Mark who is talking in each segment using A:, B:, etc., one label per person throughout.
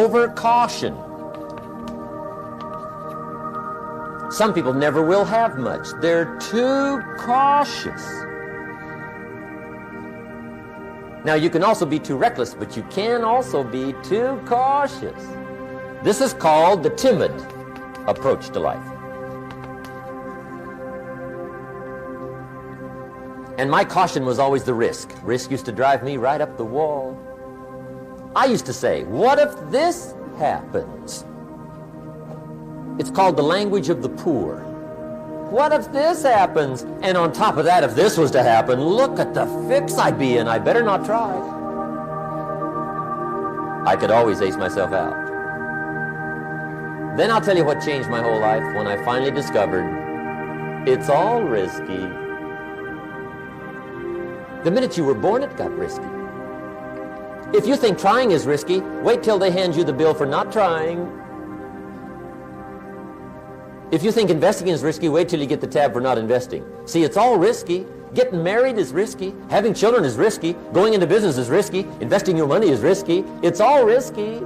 A: over-caution. Some people never will have much. They're too cautious. Now, you can also be too reckless, but you can also be too cautious. This is called the timid approach to life. And my caution was always the risk. Risk used to drive me right up the wall. I used to say, what if this happens? It's called the language of the poor. What if this happens? And on top of that, if this was to happen, look at the fix I'd be in. I better not try. I could always ace myself out. Then I'll tell you what changed my whole life when I finally discovered it's all risky. The minute you were born, it got risky. If you think trying is risky, wait till they hand you the bill for not trying. If you think investing is risky, wait till you get the tab for not investing. See, it's all risky. Getting married is risky. Having children is risky. Going into business is risky. Investing your money is risky. It's all risky.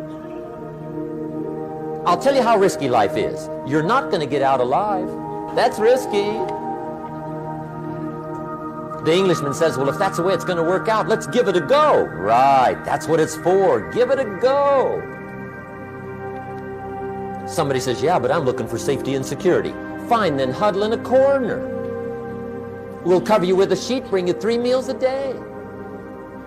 A: I'll tell you how risky life is. You're not going to get out alive. That's risky. The Englishman says, well, if that's the way it's going to work out, let's give it a go. Right, that's what it's for. Give it a go. Somebody says, yeah, but I'm looking for safety and security. Fine, then huddle in a corner. We'll cover you with a sheet, bring you 3 meals a day.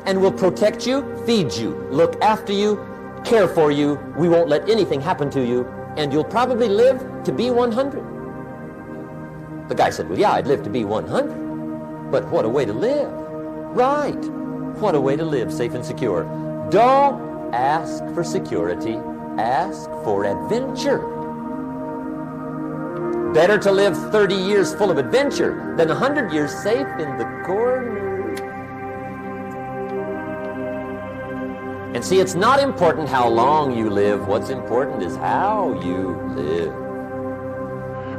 A: And we'll protect you, feed you, look after you, care for you. We won't let anything happen to you. And you'll probably live to be 100. The guy said, well, yeah, I'd live to be 100. But what a way to live. Right. What a way to live, safe and secure. Don't ask for security. Ask for adventure. Better to live 30 years full of adventure than 100 years safe in the corner. And see, it's not important how long you live. What's important is how you live.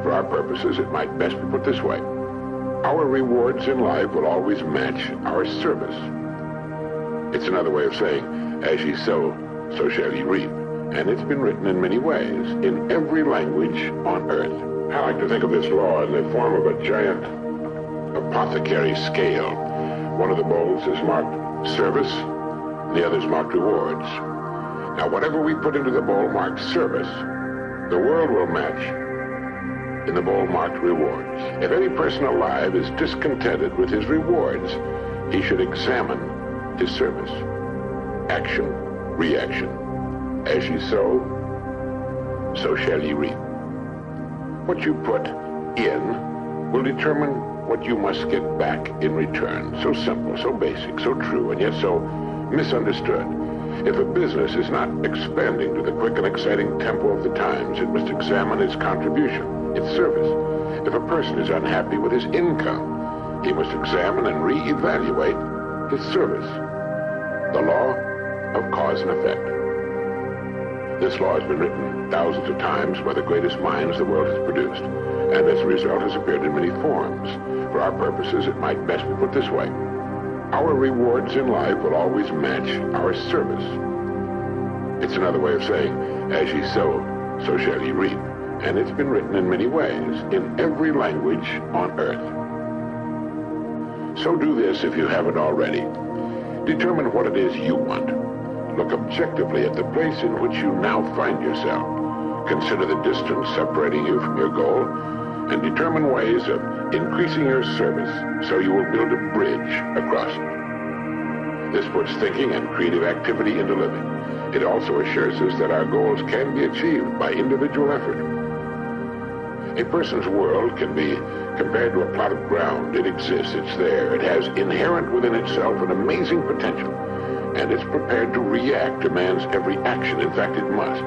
B: For our purposes, it might best be put this way. Our rewards in life will always match our service. It's another way of saying, as ye sow, so shall ye reap. And it's been written in many ways, in every language on earth. I like to think of this law in the form of a giant apothecary scale. One of the bowls is marked service, the other's marked rewards. Now, whatever we put into the bowl marked service, the world will match in the bowl marked rewards. If any person alive is discontented with his rewards, he should examine his service. Action, reaction. As ye sow, so shall ye reap. What you put in will determine what you must get back in return. So simple, so basic, so true, and yet so misunderstood. If a business is not expanding to the quick and exciting tempo of the times, it must examine its contribution, its service. If a person is unhappy with his income, he must examine and reevaluate his service. The law of cause and effect. This law has been written thousands of times by the greatest minds the world has produced, and as a result has appeared in many forms. For our purposes, it might best be put this way. Our rewards in life will always match our service. It's another way of saying, as ye sow, so shall ye reap. And it's been written in many ways, in every language on earth. So do this if you haven't already. Determine what it is you want. Look objectively at the place in which you now find yourself. Consider the distance separating you from your goal, and determine ways of increasing your service so you will build a bridge across it. This puts thinking and creative activity into living. It also assures us that our goals can be achieved by individual effort. A person's world can be compared to a plot of ground. It exists, it's there. It has inherent within itself an amazing potential, and it's prepared to react to man's every action. In fact, it must.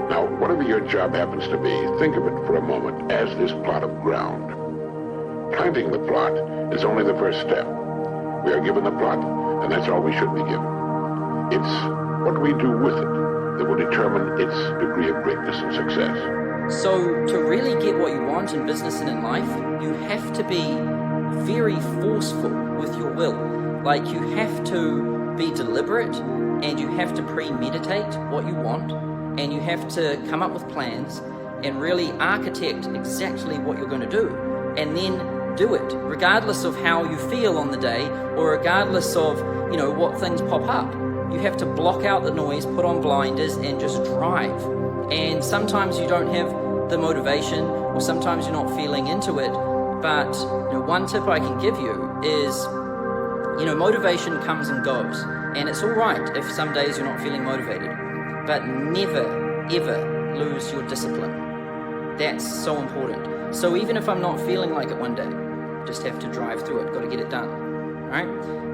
B: Now, whatever your job happens to be, think of it for a moment as this plot of ground. Planting the plot is only the first step. We are given the plot, and that's all we should be given. It's what we do with it that will determine its degree of greatness and success.
C: So to really get what you want in business and in life, you have to be very forceful with your will. Like, you have to be deliberate and you have to premeditate what you want, and you have to come up with plans and really architect exactly what you're going to do, and then do it, regardless of how you feel on the day, or regardless of, you know, what things pop up. You have to block out the noise, put on blinders, and just drive. And sometimes you don't have the motivation, or sometimes you're not feeling into it, but you know, one tip I can give you is, you know, motivation comes and goes, and it's all right if some days you're not feeling motivated, but never, ever lose your discipline. That's so important. So even if I'm not feeling like it one day, just have to drive through it, got to get it done, right?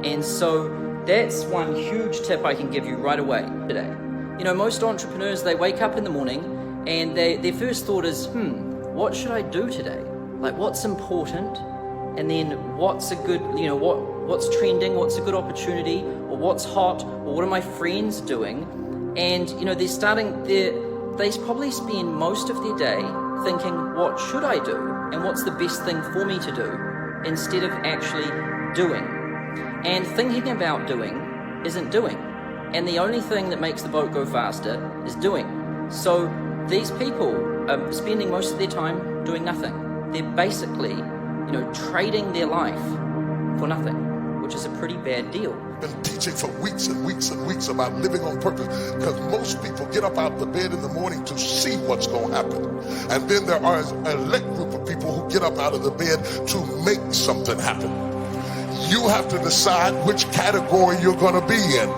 C: And so that's one huge tip I can give you right away today. You know, most entrepreneurs, they wake up in the morning and their first thought is, what should I do today? Like, what's important? And then what's a good, you know, what's trending, what's a good opportunity, or what's hot, or what are my friends doing? And, you know, they probably spend most of their day thinking, what should I do? And what's the best thing for me to do? Instead of actually doing. And thinking about doing isn't doing. And the only thing that makes the boat go faster is doing. So these people are spending most of their time doing nothing. They're basically, you know, trading their life for nothing, which is a pretty bad deal.
D: Been teaching for weeks and weeks and weeks about living on purpose, because most people get up out of the bed in the morning to see what's going to happen, and then there are a elect group of people who get up out of the bed to make something happen. You have to decide which category you're going to be in.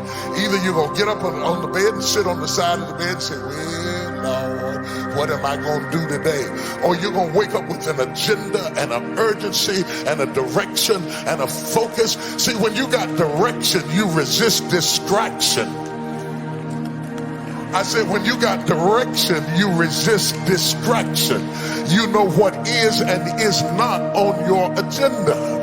D: Either you're going to get up on the bed and sit on the side of the bed and say, well, Lord, what am I going to do today? Or you're going to wake up with an agenda and an urgency and a direction and a focus. See, when you got direction, you resist distraction. I said, when you got direction, you resist distraction. You know what is and is not on your agenda.